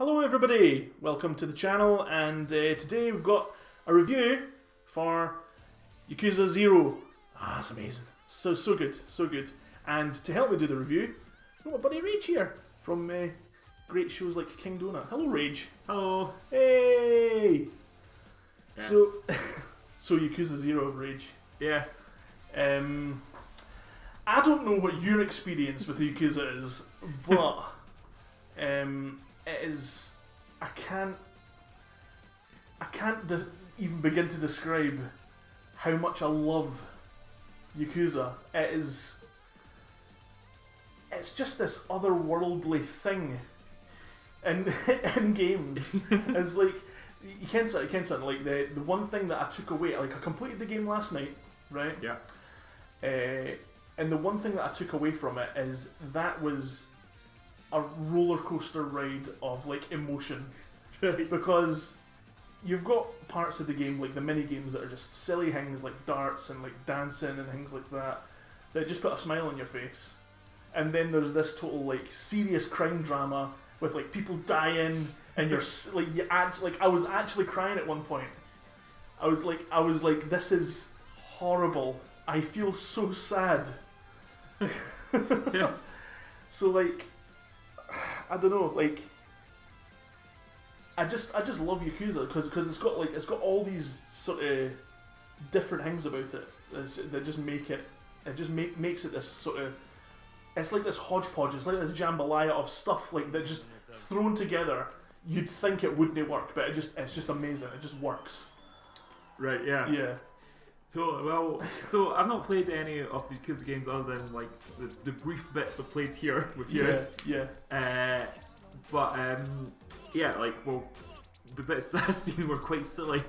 Hello everybody, welcome to the channel, and today we've got a review for Yakuza 0. It's amazing. So good, so good. And to help me do the review, I've got my buddy RayG here from great shows like King Donut. Hello RayG. Hello. Hey! Yes. So Yakuza 0, RayG. Yes. I don't know what your experience with Yakuza is, but it is. I can't even begin to describe how much I love Yakuza. It's just this otherworldly thing in games. It's like you can't something like the one thing that I took away. Like I completed the game last night, right? Yeah. And the one thing that I took away from it is that was a roller coaster ride of like emotion, because you've got parts of the game like the mini games that are just silly things like darts and like dancing and things like that just put a smile on your face, and then there's this total like serious crime drama with like people dying and you're like I was actually crying at one point. I was like this is horrible. I feel so sad. Yes. So like I don't know, like I just love Yakuza because it's got all these sort of different things about it that just make it makes it this sort of, it's like this hodgepodge, it's like this jambalaya of stuff like that just thrown together. You'd think it wouldn't work, but it's just amazing. It just works. Right. Yeah. Yeah. So I've not played any of the Yakuza games other than like the brief bits I played here with you. Yeah. Yeah, like, well, the bits I've seen were quite silly.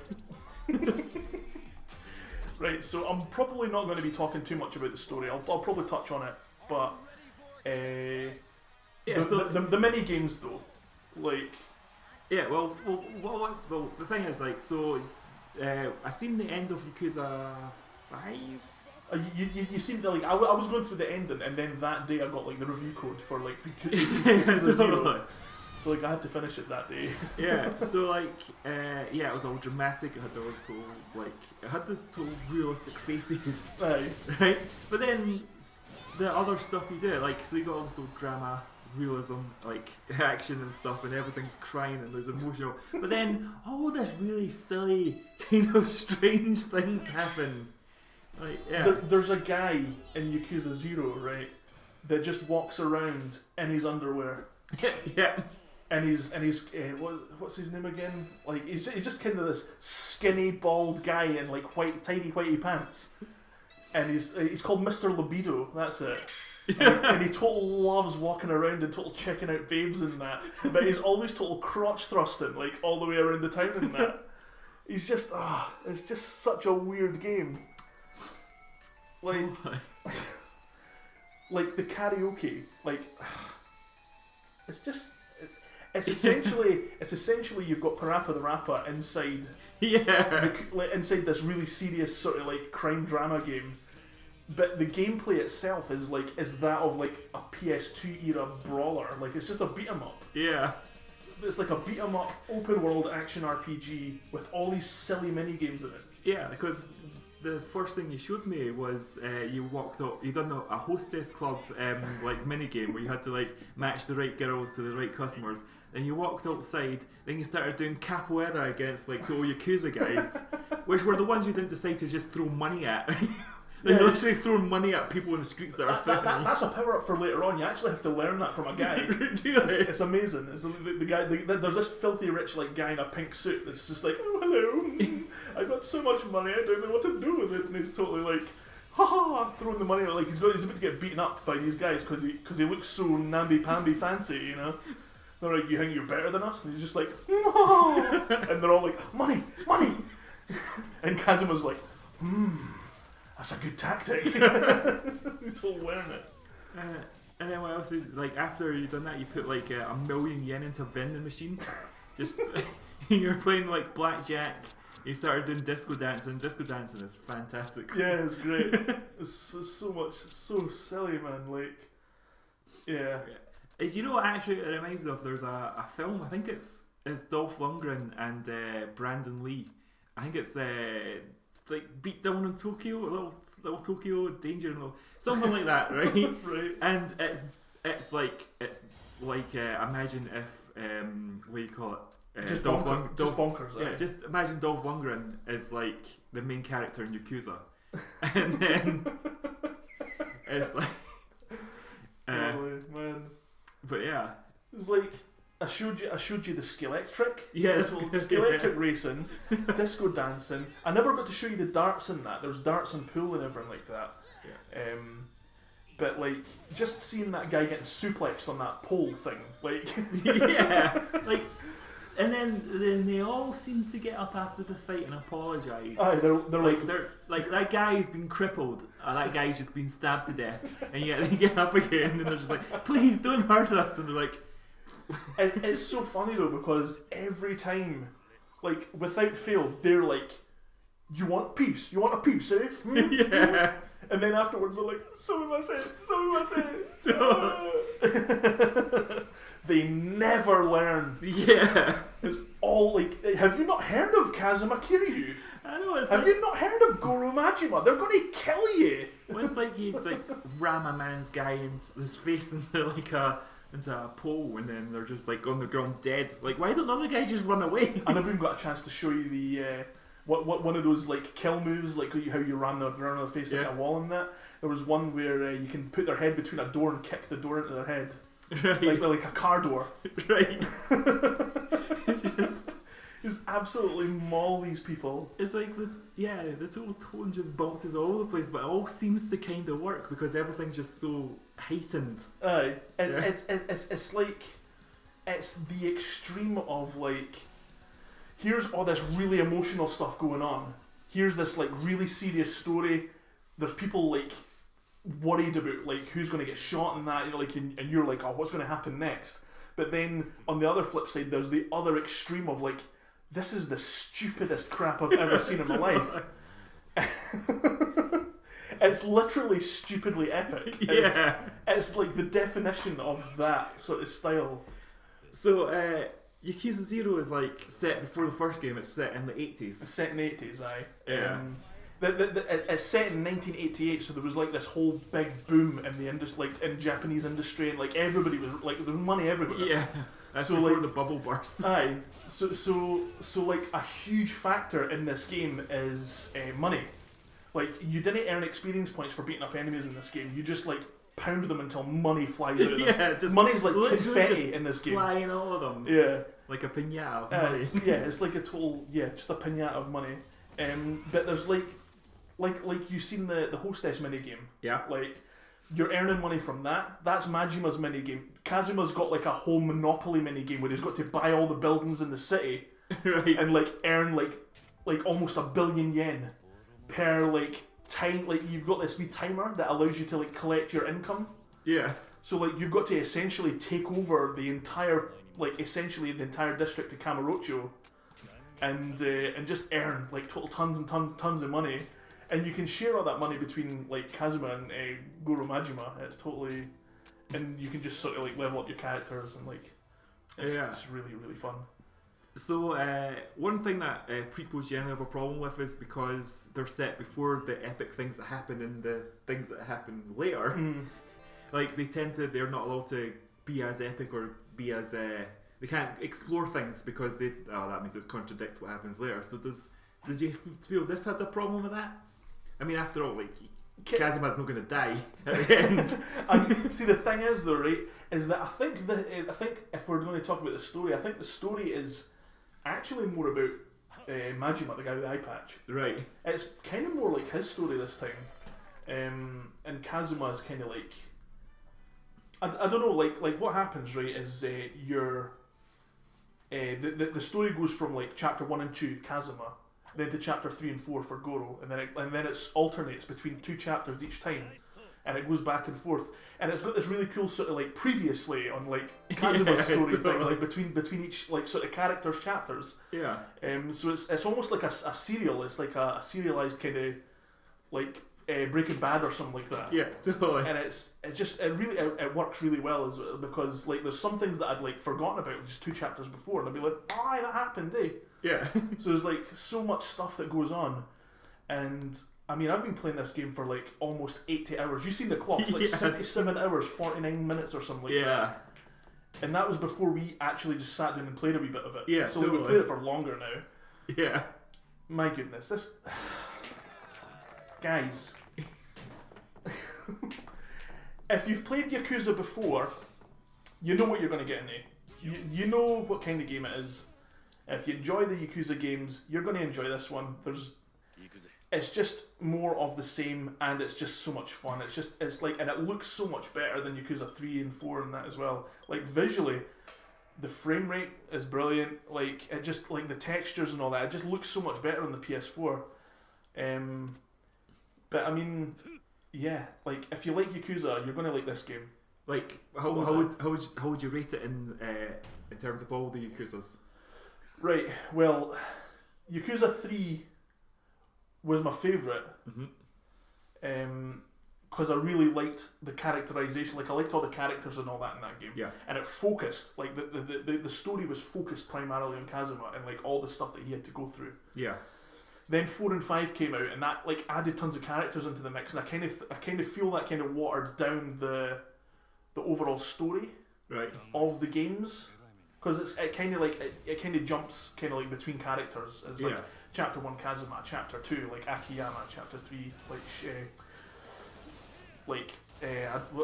Right, so I'm probably not going to be talking too much about the story. I'll probably touch on it, but the mini games though, like. Yeah, well, the thing is, like, so I seen the end of Yakuza 5. You seem to like I was going through the ending, and then that day I got like the review code for like Yakuza 0. So like I had to finish it that day. Yeah, so like it was all dramatic. It had the realistic faces, Aye. right? But then the other stuff you do, like, so you got all this little drama, realism, like action and stuff, and everything's crying and there's emotional. But then all this really silly, kind of strange things happen. Like, yeah. There's a guy in Yakuza 0, right, that just walks around in his underwear. Yeah. And he's what's his name again? Like he's just kind of this skinny bald guy in like tiny whitey pants, and he's called Mr. Libido. That's it. And he total loves walking around and total checking out babes and that, but he's always total crotch thrusting like all the way around the town and that. He's just it's just such a weird game. Like, like the karaoke, like it's essentially you've got Parappa the Rapper inside. Yeah. Inside this really serious sort of like crime drama game. But the gameplay itself is that of like a PS2 era brawler. Like it's just a beat 'em up. Yeah. It's like a beat 'em up open world action RPG with all these silly mini games in it. Yeah, because the first thing you showed me was you walked up. You done a hostess club like mini game where you had to like match the right girls to the right customers. Then you walked outside. Then you started doing capoeira against like the old Yakuza guys, which were the ones you didn't decide to just throw money at. You're literally throwing money at people in the streets that are that's a power up for later on. You actually have to learn that from a guy. Really? It's amazing. It's the guy. There's this filthy rich like guy in a pink suit that's just like, oh hello, I got so much money, I don't know what to do with it, and he's totally like, ha, throwing the money. Like he's about to get beaten up by these guys because he looks so namby-pamby fancy, you know. They're like, you think you're better than us? And he's just like, no. And they're all like, money. And Kazuma's like, that's a good tactic. You told learn it. And then what else is, like, after you've done that, you put like a million yen into a vending machine. Just you're playing like blackjack. You started doing disco dancing. Disco dancing is fantastic. Yeah, it's great. It's so silly, man. Like, yeah. You know what? Actually, it reminds me of. There's a film. I think it's Dolph Lundgren and Brandon Lee. I think it's like Beat Down in Tokyo, little Tokyo Danger, something like that, right? Right. And it's like imagine if what do you call it? Just bonkers. Yeah, just imagine Dolph Lundgren is like the main character in Yakuza, and then it's like, man. But yeah, it's like I showed you the Skeletric. Yeah, Skeletric racing, disco dancing. I never got to show you the darts in that. There's darts and pool and everything like that. Yeah. But like just seeing that guy getting suplexed on that pole thing, like yeah, like, and then they all seem to get up after the fight and apologise. Aye, they're like that guy's been crippled, or that guy's just been stabbed to death, and yet they get up again and they're just like, please don't hurt us, and they're like. It's so funny though, because every time, like without fail, they're like, "You want peace? You want a peace, eh?" Yeah. And then afterwards they're like, "So we must say." They never learn. Yeah. It's all like, have you not heard of Kazuma Kiryu? I know. It's have you not heard of Goro Majima? They're gonna kill you. Well, it's like you like ram a man's guy into his face into a pole, and then they're just like on the ground dead. Like, why don't other guys just run away? I never even got a chance to show you the what one of those like kill moves, like how you ram around the face like a wall and that. There was one where you can put their head between a door and kick the door into their head, right? Like a car door, right? just absolutely maul these people. It's like the total tone just bounces all over the place, but it all seems to kind of work because everything's just so heightened. Aye, it's like it's the extreme of like, here's all this really emotional stuff going on. Here's this like really serious story. There's people like worried about like who's going to get shot and that, like, and you're like, oh, what's going to happen next? But then on the other flip side, there's the other extreme of like, this is the stupidest crap I've ever seen in my life. It's literally stupidly epic. Yeah. It's like the definition of that sort of style. So, Yakuza 0 is like set before the first game. It's set in the 80s. It's set in the 80s, aye. Yeah. It's set in 1988, so there was like this whole big boom in the industry, like in Japanese industry, and like everybody was like, there was money everywhere. Yeah. That's so before like the bubble burst. Aye. So like a huge factor in this game is money. Like, you didn't earn experience points for beating up enemies in this game. You just like pound them until money flies out of them. Yeah, just money's like literally confetti in this game. Flying all of them. Yeah. Like a piñata of money. Yeah, it's like a total, just a piñata of money. But there's like you've seen the hostess minigame. Yeah. Like, you're earning money from that. That's Majima's minigame. Kazuma's got like a whole Monopoly minigame where he's got to buy all the buildings in the city right. and like earn like almost 1 billion yen per like time. Like, you've got this wee timer that allows you to like collect your income. Yeah. So like you've got to essentially take over the entire district of Kamurocho and just earn like total tons and tons of money. And you can share all that money between like Kazuma and Goro Majima. It's totally, and you can just sort of like level up your characters and like, it's really really fun. So one thing that prequels generally have a problem with is because they're set before the epic things that happen and the things that happen later. Like they're not allowed to be as epic or be as they can't explore things because that means it contradicts what happens later. So does you feel this had a problem with that? I mean, after all, like, Kazuma's not going to die at the end. See, the thing is, though, right, is that I think if we're going to talk about the story, I think the story is actually more about Majima, the guy with the eye patch. Right. It's kind of more like his story this time. And Kazuma is kind of like, I don't know, like what happens, right, is the story goes from like chapter 1 and 2, Kazuma, then to chapter 3 and 4 for Goro, and then it alternates between 2 chapters each time, and it goes back and forth, and it's got this really cool sort of like previously on like Kazuma's story thing, like between each like sort of characters' chapters. Yeah. So it's almost like a serial. It's like a serialized kind of like Breaking Bad or something like that. Yeah, totally. And it works really well because like there's some things that I'd like forgotten about just 2 chapters before, and I'd be like, "Aye, that happened, eh?" Yeah. So there's like so much stuff that goes on, and I mean I've been playing this game for like almost 80 hours. You seen the clock? It's like Yes. 77 hours, 49 minutes or something like that. Yeah. And that was before we actually just sat down and played a wee bit of it. Yeah, so totally. we've played it for longer now. Yeah. My goodness, this guys. If you've played Yakuza before, you know what you're going to get in there. You know what kind of game it is. If you enjoy the Yakuza games, you're going to enjoy this one. It's just more of the same, and it's just so much fun. It's like, and it looks so much better than Yakuza 3 and 4 and that as well. Like visually, the frame rate is brilliant. Like it just like the textures and all that. It just looks so much better on the PS4. But I mean, yeah, like if you like Yakuza, you're gonna like this game. Like how would you rate it in terms of all the Yakuzas? Right. Well, Yakuza 3 was my favourite. Because I really liked the characterization. Like I liked all the characters and all that in that game. Yeah. And it focused, like the story was focused primarily on Kazuma and like all the stuff that he had to go through. Yeah. Then 4 and 5 came out, and that like added tons of characters into the mix, and I kind of feel that kind of watered down the overall story of the games, because it kind of jumps kind of like between characters. It's like chapter 1 Kazuma, chapter 2 like Akiyama, chapter 3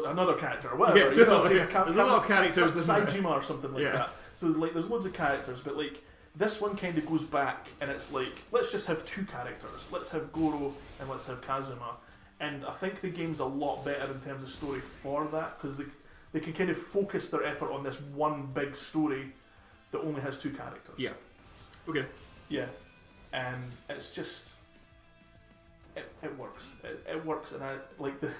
another character or whatever. Yeah, you know, like there's a lot of characters. Saijima or something like that. So there's loads of characters, but like. This one kind of goes back, and it's like, let's just have 2 characters. Let's have Goro and let's have Kazuma. And I think the game's a lot better in terms of story for that, because they can kind of focus their effort on this one big story that only has 2 characters. Yeah. Okay. Yeah. And it's just... It works. It works, and I like the...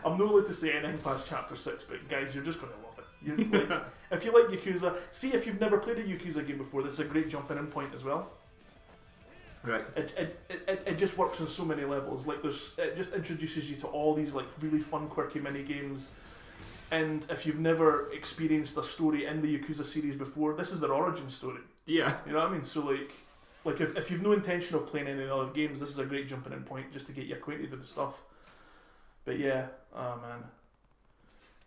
I'm not allowed to say anything past chapter 6, but guys, you're just going to love it. Like, if you like Yakuza, see if you've never played a Yakuza game before, this is a great jumping in point as well. Right. It just works on so many levels. Like it just introduces you to all these like really fun, quirky mini games. And if you've never experienced a story in the Yakuza series before, this is their origin story. Yeah. You know what I mean? So like if you've no intention of playing any of the other games, this is a great jumping in point just to get you acquainted with the stuff. But yeah, oh man,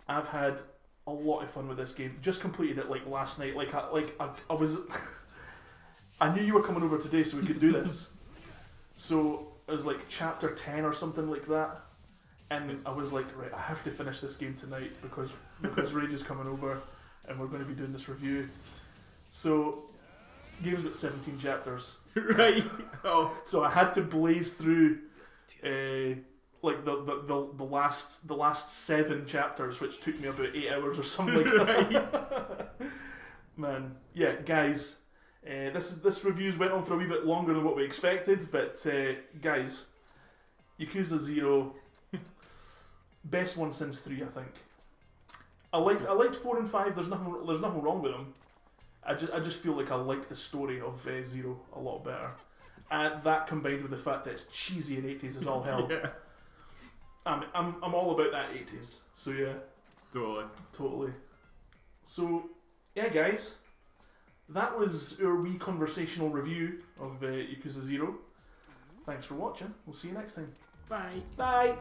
I've had a lot of fun with this game. Just completed it like last night. I was, I knew you were coming over today, so we could do this. So it was like chapter 10 or something like that, and I was like, right, I have to finish this game tonight because RayG is coming over, and we're going to be doing this review. So, game's got 17 chapters. Right. Oh. So I had to blaze through. Like the last 7 chapters, which took me about 8 hours or something like that. Man, yeah, guys, this review's went on for a wee bit longer than what we expected, but guys, Yakuza 0, best one since 3, I think. I liked 4 and 5. There's nothing wrong with them. I just feel like I like the story of 0 a lot better. And that combined with the fact that it's cheesy and 80s is all hell. Yeah. I'm all about that 80s. So yeah. Totally. So yeah, guys, that was our wee conversational review of Yakuza 0. Thanks for watching. We'll see you next time. Bye. Bye.